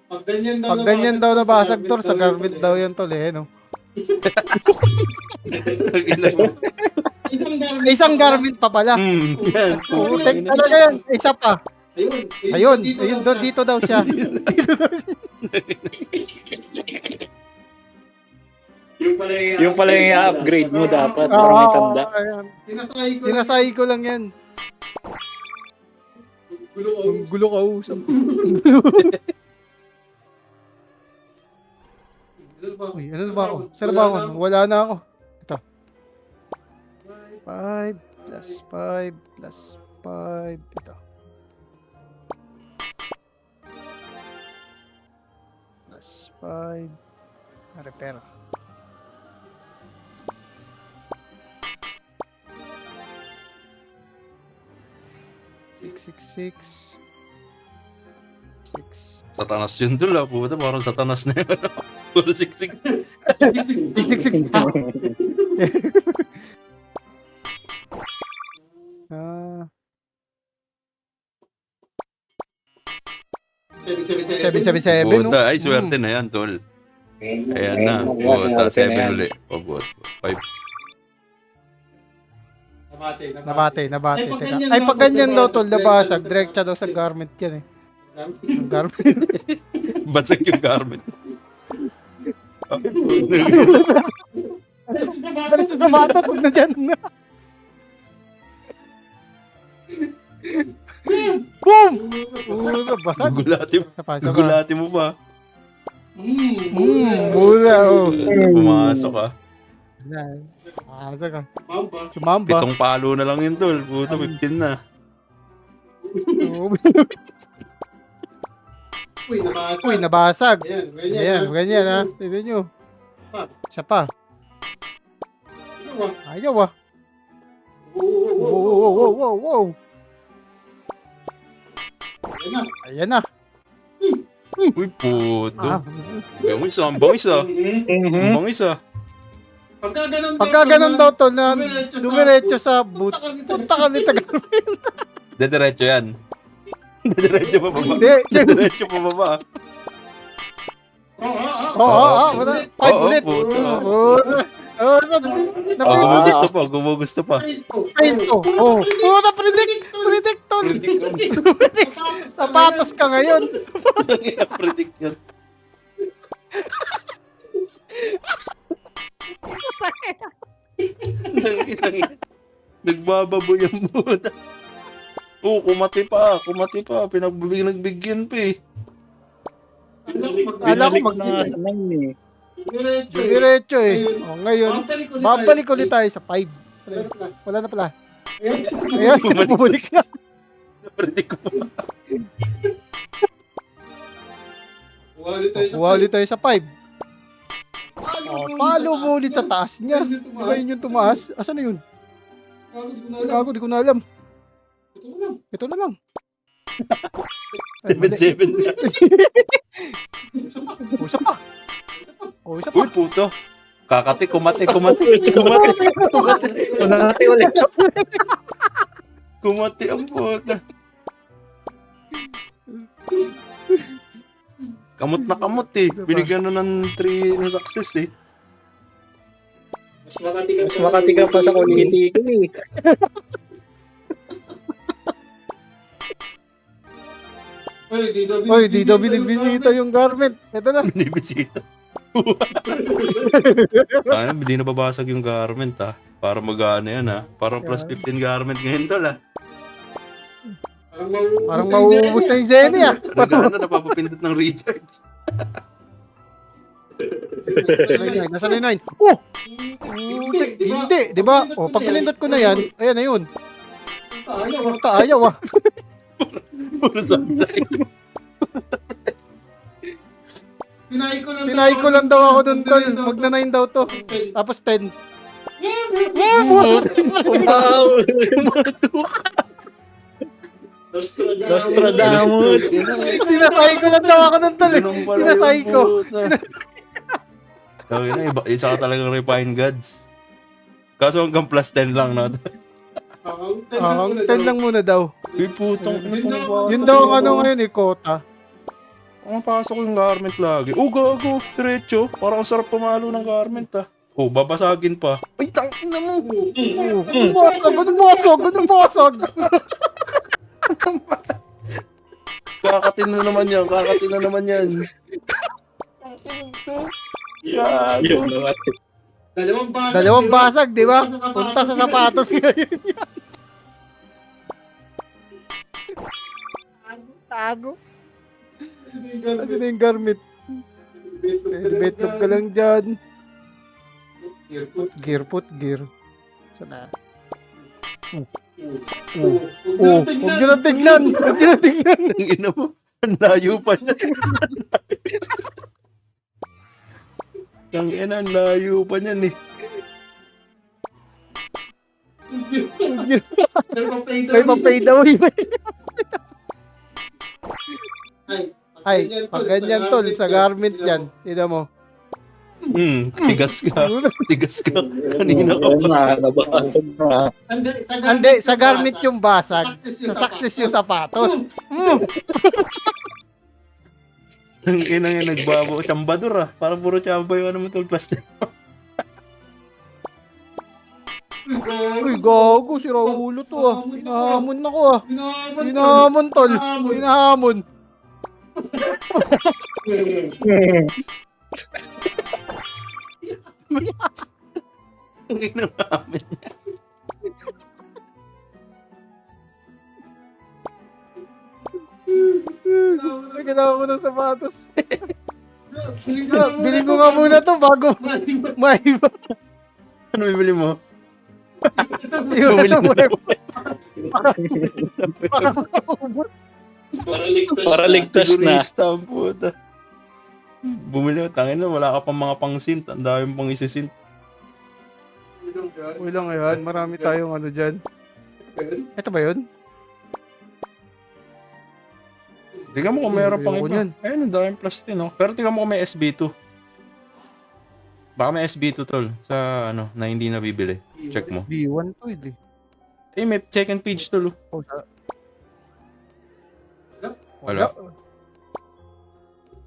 Speaker 2: Pag
Speaker 3: Ganyan daw nabasag, Tor, sa garment daw yan, Tol, eh, no? Isang garment pa pala.
Speaker 1: Yan.
Speaker 3: Putek talaga yan. Isa pa. Ayun, doon, dito daw siya.
Speaker 4: Yung pala yung i-upgrade mo dapat para may tanda.
Speaker 3: Ayan.
Speaker 2: Tinasay ko.
Speaker 3: Tinasay ko lang yan. Ang gulo ka, usap. Uy, ano na ba ako? Saan na ba ako? Wala na ako. Ito. 5 plus 5 plus 5. Ito. Plus 5. Repair. Six.
Speaker 1: Satanas yun dun ah, puta. Parang satanas na yun. Puro siksik.
Speaker 3: 6. Ah. 777.
Speaker 1: Puta, ay swerte na yan, tol. Ayan na. Puta, 7 uli. Pabot. 5.
Speaker 3: Nabate. Teka. Ay, pag ganyan daw, Tol, nabasag. Direct siya daw sa garment yan eh. Yung garment.
Speaker 1: Basag yung garment. Ay,
Speaker 3: Balik sa sapatos, huwag na dyan. Boom! Basag.
Speaker 1: Gugulati mo pa.
Speaker 3: Mura, oh.
Speaker 1: Pumasok ka.
Speaker 3: Basag ka.
Speaker 2: Mamba.
Speaker 3: Sumamba.
Speaker 1: Pitong palo na lang yun, tol. Puto, 15 na.
Speaker 2: Uy,
Speaker 3: Uy, nabasag.
Speaker 2: Ayan,
Speaker 3: Ayan, ganyan ha. Tignan nyo. Isa pa. Ayaw ah. Wow. Ayan na.
Speaker 1: Uy, puto.
Speaker 3: Ah,
Speaker 1: Bangis ah, bangis ah.
Speaker 4: Mhm.
Speaker 1: Bangis ah.
Speaker 2: Pagka ganun
Speaker 3: daw to na dumiretso sa
Speaker 2: boots,
Speaker 3: boots. Punta ka ulit sa garment.
Speaker 1: Dediretso yan. Dediretso pa baba.
Speaker 3: Hindi.
Speaker 1: Dediretso pa baba.
Speaker 3: Wala. 5 ulit.
Speaker 1: puto.
Speaker 3: Na-predict.
Speaker 1: Gumugusto pa.
Speaker 3: Ito. Na-predict tol. Sapatos ka ngayon.
Speaker 1: Predict yun. Nagbababo yung buta. Kumati pa. Pinagbigyan pa eh.
Speaker 3: Alam ko
Speaker 4: Binalik na nga sa 9 eh.
Speaker 3: Diretso eh. O ngayon, babalik ulit tayo sa 5. Wala na pala. Ayan, bumalik na.
Speaker 1: Predict ko.
Speaker 3: Kuha ulit tayo sa 5. Palo mo ulit sa taas niya. Diba yun yung tumaas? Asan na yun? Gago, di ko na alam. Ito na lang.
Speaker 1: 7-7 na.
Speaker 3: Isa pa. Isa pa.
Speaker 1: Uy, puto. Kakati, kumati.
Speaker 4: Unati ulit.
Speaker 1: Kumati ang puta. Kamot na kamot eh. Binigyan na ng 3 na success eh.
Speaker 4: Mas makati ka pa sa quality ko eh.
Speaker 3: Oy, dito binibisita yung garment. Ito na.
Speaker 1: Binibisita. Ano, hindi na babasag yung garment ah. Para mag-ano yan ah. Parang plus 15 garment ngayon tol ah.
Speaker 2: Parang
Speaker 3: Parang mauubos na yung Zenny ah.
Speaker 1: Nag-ano, napapapindot ng recharge.
Speaker 3: Nasa na 9. Oh! Hindi, di ba? Oh, pag pinindot ko na yan, ayan na yun. Ayaw ah.
Speaker 1: Puro supply.
Speaker 2: Sinay ko lang
Speaker 3: daw ako dun tol. Mag na 9 daw to. Tapos 10.
Speaker 4: Wow! Nostradamus!
Speaker 3: Sinasay ko lang daw ako dun tol. Sinasay ko.
Speaker 1: Isa ka talagang refined gods. Kaso hanggang plus 10 lang na.
Speaker 3: Ang 10 lang muna daw.
Speaker 1: Uy, putang.
Speaker 3: Yun daw ang ano ngayon eh, quota.
Speaker 1: Pasok yung garment lagi. Gago. Diretso. Parang ang sarap pumalo ng garment ah. Babasagin pa. Ay, tangin na mo.
Speaker 3: Ganun basag.
Speaker 1: Kakatin na naman yan. Gago.
Speaker 4: Yun, naman.
Speaker 2: Dalawang
Speaker 3: basag, di ba? Punta sa sapatos ngayon. Tago. Ano na yung garment? Betlog ka lang dyan. Gear. Sana. Huwag nyo na tignan.
Speaker 1: Ang ina mo. Ang layo pa niya. Ang ina, ang layo pa niyan eh.
Speaker 3: May pa-fade away. Ay, pag ganyan tol, sa garment yan. Tignan mo.
Speaker 1: Tigas ka. Kanina ka pa.
Speaker 4: Nabasag na.
Speaker 3: Hindi, sa garment yung basag. Sa success yung sapatos.
Speaker 1: Ang ina nga nagbabo. Chambador ah. Parang puro chamba yung ano mo tol. Plastic.
Speaker 3: Uy, gago, sira ulo to ah. Hinahamon ako ah. Hinahamon tol. Hinahamon.
Speaker 1: Ang namin.
Speaker 3: Ay, kailangan ko ng sapatos. Bilhin ko nga muna to bago maiba.
Speaker 1: Ano bibili mo?
Speaker 3: Bumili
Speaker 1: Bumili mo.
Speaker 3: Para makaubos.
Speaker 4: Para ligtas na.
Speaker 1: Sigurista ang puta. Bumili mo, tangin na, wala ka pang mga pang-sint. Ang dami pang isisint.
Speaker 3: Uy lang yan, marami tayong ano dyan. Ito ba yun?
Speaker 1: Tingnan mo kung meron pang
Speaker 3: Ayoko
Speaker 1: iba.
Speaker 3: niyan.
Speaker 1: Ayun, ang daming plus din, no? Pero tingnan mo kung may SB2. Baka may SB2, tol. Sa, ano, na hindi nabibili. Check mo.
Speaker 3: B1 to eh.
Speaker 1: Eh, may second page, tol.
Speaker 3: Oh,
Speaker 1: Wala.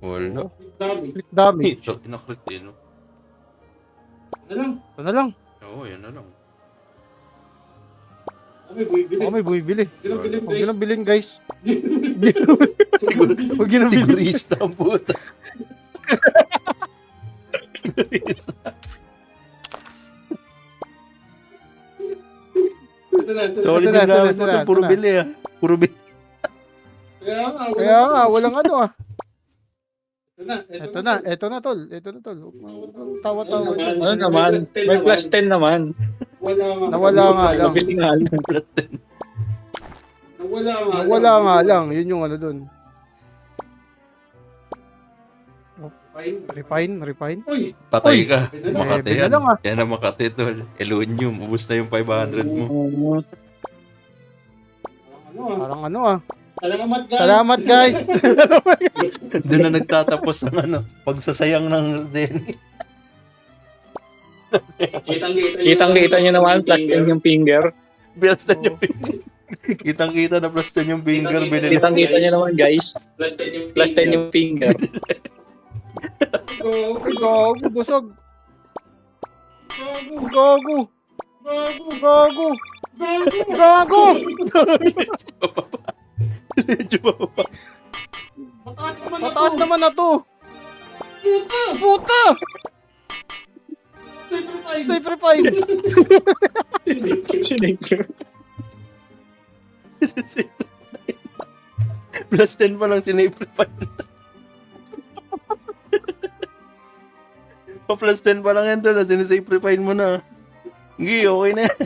Speaker 1: Wala.
Speaker 2: Dami.
Speaker 3: Click damage.
Speaker 1: Ito, inakrit eh, no?
Speaker 2: Ano lang?
Speaker 3: Ito na lang.
Speaker 1: Oo, yan na lang.
Speaker 2: Kami, bumibili.
Speaker 3: Ako may bumibili.
Speaker 2: Ginabilin,
Speaker 3: Huwag
Speaker 2: guys.
Speaker 3: yun ang bilhin, guys.
Speaker 1: Huwag yun ang sigurista ang puta. Sigurista. Solid
Speaker 3: Sana,
Speaker 1: yung gamit mo,
Speaker 3: sana,
Speaker 1: tol. Puro
Speaker 3: sana.
Speaker 1: bili, ah. Puro bili.
Speaker 3: Kaya nga, walang ano ah.
Speaker 2: Ito na.
Speaker 3: Ito na tol. Huwag kang tawa-tawa.
Speaker 4: Ano naman? May plus 10 naman.
Speaker 2: Wala nga.
Speaker 3: Nawala nga lang.
Speaker 4: Nabili nga lang.
Speaker 1: Plus 10.
Speaker 3: Wala nga lang. Yun yung ano dun. Refine.
Speaker 2: Uy,
Speaker 1: Patay
Speaker 3: Uy.
Speaker 1: ka.
Speaker 2: Bili na.
Speaker 1: Makati
Speaker 3: Bili
Speaker 1: yan.
Speaker 3: lang, ah.
Speaker 1: Yan ang Makati, tol. Elonium. Ubus na yung 500 mo.
Speaker 2: ano ah.
Speaker 3: Parang ano ah.
Speaker 2: Salamat guys.
Speaker 3: Salamat guys.
Speaker 1: Doon na nagtatapos ang ano, pagsasayang ng Zenny.
Speaker 4: Kitang-kita nyo naman, plus 10 yung finger.
Speaker 1: Plus 10 yung finger. Kitang-kita na plus 10 yung finger. Binili.
Speaker 4: Kitang-kita nyo naman, guys. Plus 10 yung finger.
Speaker 3: Ay, gago. Busog. Gago.
Speaker 1: Medyo pa.
Speaker 3: Mataas naman na to. Puta. Safe refine.
Speaker 1: Plus 10 pa lang sinipify. Pa-plus 10 pa lang yan doon. Sinisipify mo na. Hindi, okay na yan.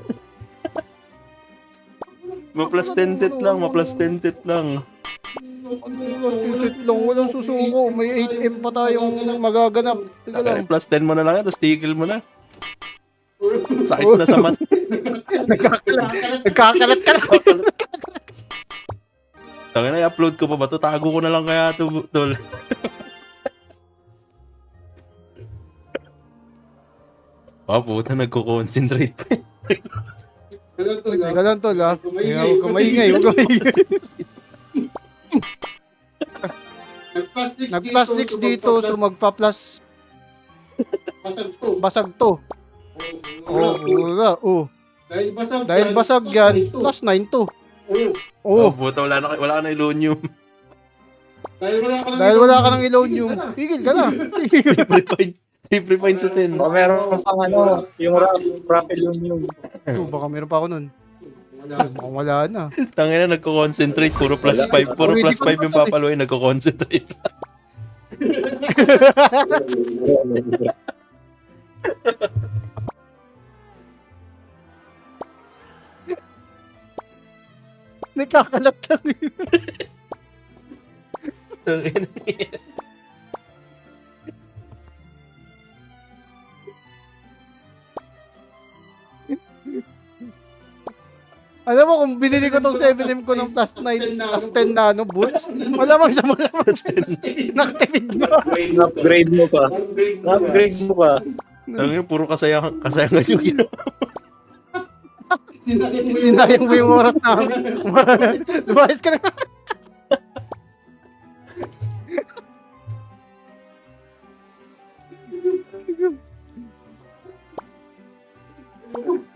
Speaker 1: Ma-plus 10 set lang. Ma-plus 10 set lang.
Speaker 3: Lang, walang susuko. May 8M pa tayong magaganap. Teka lang.
Speaker 1: Plus 10 mo na lang yan. Tapos tigil mo na. Sakit na sa mat.
Speaker 3: Nagkakalat ka na.
Speaker 1: Tangin na, i-upload ko pa ba ito? Tago ko na lang kaya ito, tol. Puta, nagko-concentrate pa.
Speaker 3: Teka lang tol ha. Huwag ka maingay. Nag-plus 6 dito, so magpa-plus basag to. Wala. Dahil basag yan, plus 9 to.
Speaker 1: Puta, wala ka na ilonium.
Speaker 3: Dahil wala ka ng ilonium, pigil ka na.
Speaker 1: Refine to 10.
Speaker 4: Baka meron pang ano, yung raffle yung.
Speaker 3: Baka meron pa ako nun. Mukhang wala na.
Speaker 1: Tangina, nagko-concentrate. Puro plus 5. Puro plus 5 yung papaluin. Nagko-concentrate.
Speaker 3: Nagkakalat lang.
Speaker 1: Tangina.
Speaker 3: Alam mo, kung binili ko tong 7M ko ng plus 9, plus 10 na ano, boots, malamang sa malamang
Speaker 1: Plus 10.
Speaker 3: nakatipid na.
Speaker 4: Upgrade mo pa. Upgrade mo pa.
Speaker 1: Tangina, puro kasayangan yung ginawa.
Speaker 3: Sinayang mo yung oras na. Lumayas ka na.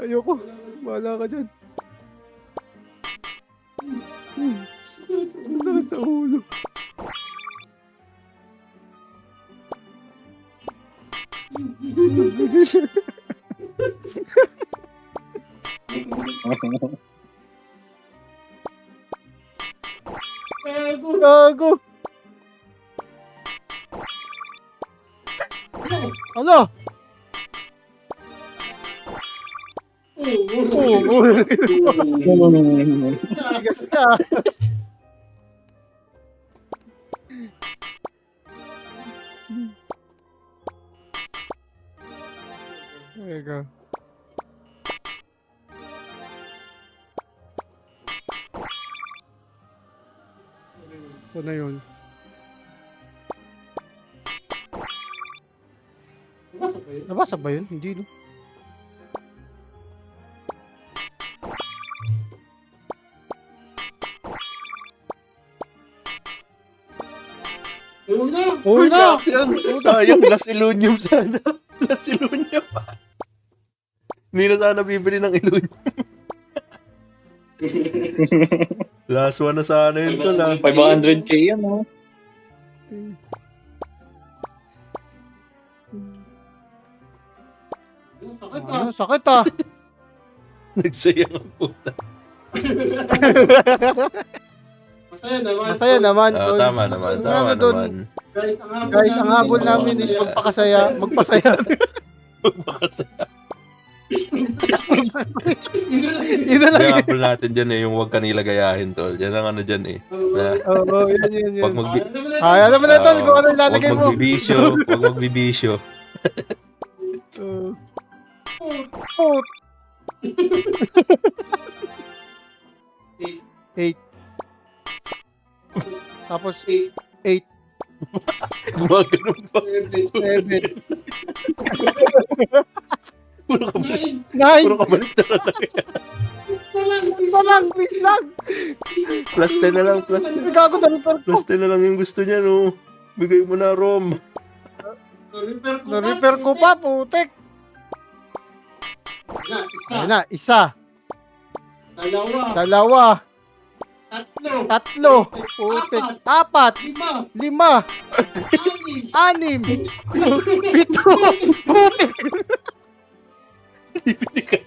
Speaker 3: Ayoko. Bahala ka dyan. Masakit sa ulo. Gago. Ano? Oo. Tigas ka. Teka. Ito na yun. Nabasa ba yun? Hindi, no?
Speaker 2: Uy na!
Speaker 3: Uy na!
Speaker 5: Sayang, last Ilunium sana. Last Ilunium. Hindi na sana bibili ng Ilunium. Last one na sana yun tol ah.
Speaker 4: 500k yan, oh.
Speaker 2: Sakit
Speaker 3: Ano, sakit ah.
Speaker 5: Nagsayang ang puta.
Speaker 2: Masaya naman.
Speaker 3: Masaya naman.
Speaker 5: Ah,
Speaker 3: tol.
Speaker 5: tama naman,
Speaker 3: Yung
Speaker 5: tama
Speaker 3: ano dun,
Speaker 5: naman.
Speaker 3: Guys, ang habol namin is magpakasaya. Magpasaya.
Speaker 5: Magpakasaya.
Speaker 3: Yun na lang.
Speaker 5: Hindi, apple natin dyan eh, yung huwag kanila gayahin tol. Yan ang ano dyan eh. Na,
Speaker 3: Oo, yan.
Speaker 5: Huwag magbi-
Speaker 3: Ay, alam mo na tol, kung ano yung
Speaker 5: Huwag
Speaker 3: lalagay mo.
Speaker 5: magbibisyo. Huwag magbibisyo.
Speaker 3: Put. 8. Tapos 8.
Speaker 5: Gumagano'n pa.
Speaker 3: 7.
Speaker 5: Puro ka
Speaker 3: 9.
Speaker 5: balik na lang.
Speaker 3: Ito lang, please lang.
Speaker 5: Plus 10 na lang, plus 10.
Speaker 3: Gago na rin
Speaker 5: Plus 10 na lang yung gusto niya no. Bigay mo na Rom.
Speaker 3: Na-repair ko pa, putek. Ayun na, isa. Dalawa. Tatlo. Putek. 4. 5. 6. 7. Putek.
Speaker 5: Ibinigay.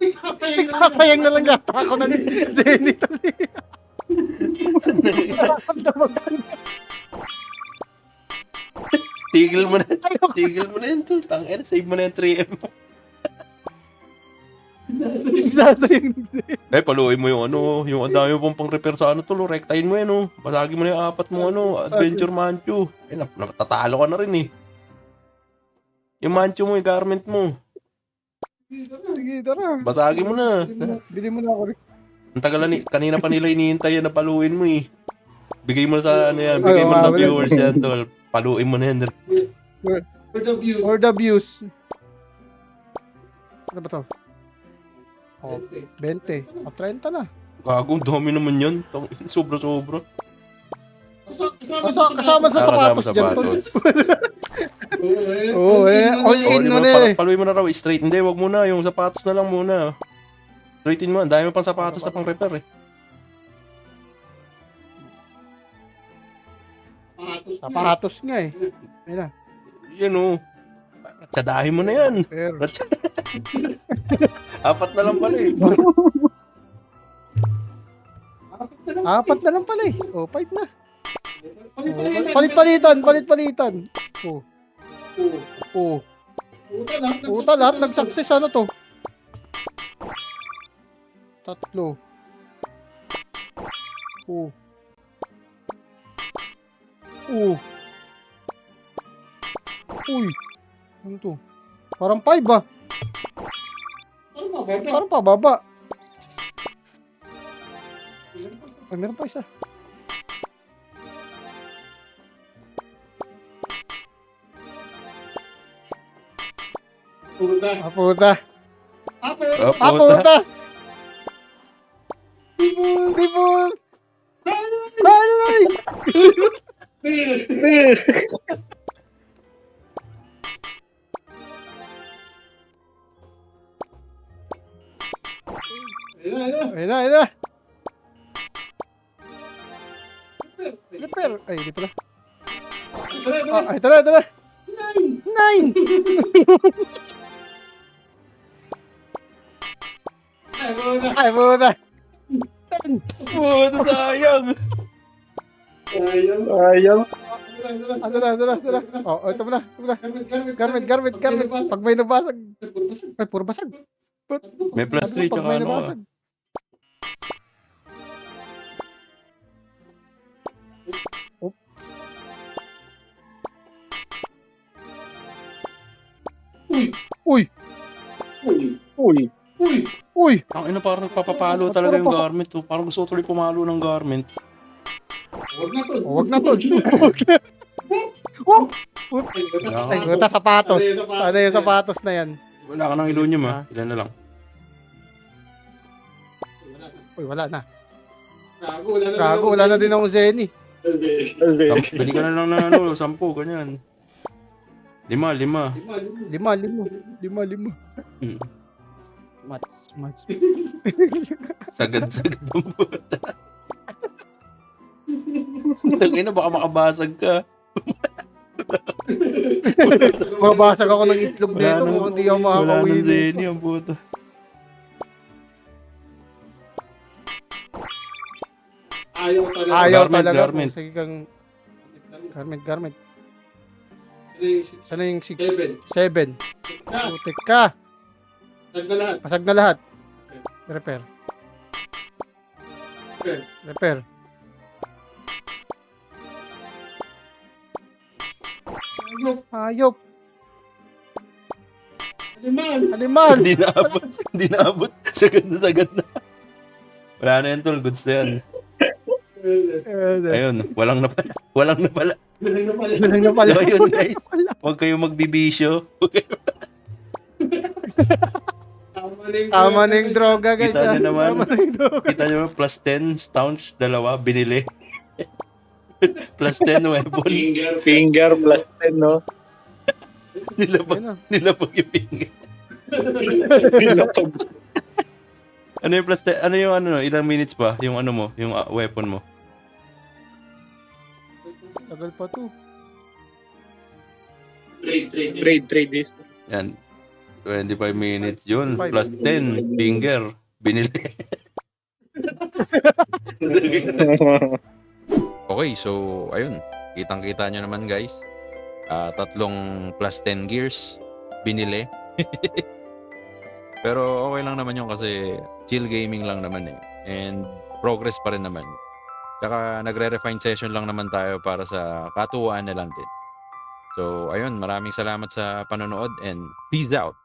Speaker 3: Nagsasayang na lang yata ako ng Zenith.
Speaker 5: Tigil mo na.
Speaker 3: Ayoko.
Speaker 5: Tigil mo na yun tol. Tangina, save mo na yung 3M mo.
Speaker 3: Nagsasayang.
Speaker 5: Paluin mo yung ano, yung ang dami mo pong pang-repair sa ano tol. Rektahin mo yan oh. Basagin mo na yung 4 mo ano, Adventure Manchu. Natatalo ka na rin eh. Yung Manchu mo, yung garment mo.
Speaker 3: Sige, tara.
Speaker 5: Basagin mo na.
Speaker 3: Bili mo na ako rin.
Speaker 5: Ang tagal na kanina pa nila iniintay yan na paluin mo eh. Bigay mo na sa ano yan, bigay mo na sa viewers yan tol. Paluin mo na yan.
Speaker 3: For the views. Ano ba to? Oh, 20. 30 na.
Speaker 5: Gagong dami naman yun. Sobra-sobra.
Speaker 3: Kasama sa sapatos dyan to. Oo all in mo na eh.
Speaker 5: Paluin mo na raw, straight. Hindi, wag muna. Yung sapatos na lang muna. Straightin mo. Ang dami pang sapatos na pang repair eh.
Speaker 3: Sapatos nga eh. Ayun na.
Speaker 5: Yan o. Tsadahin mo na yan.
Speaker 3: Pero,
Speaker 5: 4 na lang pala eh.
Speaker 3: 4 na lang pala eh. Oh, 5 na. Palit-palitan. Oh. Puta lahat nag-success ano to? 3. Oh. Uy. Ano to? Parang 5 ah. Parang pababa. Ay, meron pa isa. Puta. Puta. Tipul. Ay! Ayun na. Repair. Ay, di pala. Ay, tara. 9! Ay, puta. 10!
Speaker 5: Puta, sayang.
Speaker 4: Ayaw.
Speaker 3: Asa na. Oh, ito mo na. Garment. Pag may nabasag. Ay, puro basag.
Speaker 5: May plus 3
Speaker 3: Pag
Speaker 5: tsaka
Speaker 3: may
Speaker 5: ano.
Speaker 3: nabasag. Uy!
Speaker 4: Uy.
Speaker 5: Ang ina, parang nagpapapalo talaga yung garment. Oh. Parang gusto ko tuloy pumalo ng garment.
Speaker 3: Huwag na tol. Ay, puta, sapatos. Sana yung sapatos na yan.
Speaker 5: Wala ka ng ilunium ha. Ilan na lang.
Speaker 3: Uy, wala na. Gago, wala na din akong Zenny.
Speaker 5: Bili ka na lang ng ano, 10, ganyan. 5.
Speaker 3: 5.
Speaker 5: Hmm.
Speaker 3: Mats.
Speaker 5: Sagad ang puta. Tangina, baka makabasag ka.
Speaker 3: Mabasag ako ng itlog dito kung hindi ako
Speaker 5: Wala nang
Speaker 3: makakawin.
Speaker 5: Zenny ang puta.
Speaker 3: Ayaw
Speaker 5: Garment,
Speaker 3: talaga.
Speaker 5: garment.
Speaker 3: Sige kang... Garment. Sana yung 6? 7. Putik ka. Pasag na lahat. Repair. Hayop. Animal.
Speaker 5: Hindi naabot. Sagad na. Wala na yan, tol. Goods na yan. Ayun, walang na pala.
Speaker 3: Nalang na pala.
Speaker 5: So, ayun, guys. Huwag kayo magbibisyo.
Speaker 3: Tama na yung droga, guys.
Speaker 5: Kita nyo
Speaker 3: ah.
Speaker 5: naman.
Speaker 3: Tama na yung droga.
Speaker 5: Kita nyo, plus 10, staunch, 2, binili. Plus 10 weapon.
Speaker 4: Finger plus 10, no?
Speaker 5: Nilapag yung finger.
Speaker 4: Nilapag.
Speaker 5: Ano yung plus 10? Ano yung ano, ilang minutes pa? Yung ano mo, yung weapon mo.
Speaker 3: Tagal pa to.
Speaker 4: Trade this.
Speaker 5: Yan. 25 minutes yun.
Speaker 3: 25.
Speaker 5: Plus 10, finger. Binili. Okay, so ayun. Kitang-kita nyo naman guys. 3 plus 10 gears. Binili. Pero okay lang naman yun kasi chill gaming lang naman eh. And progress pa rin naman. Tsaka nagre-refine session lang naman tayo para sa katuwaan na lang din. So ayun, maraming salamat sa panonood and peace out!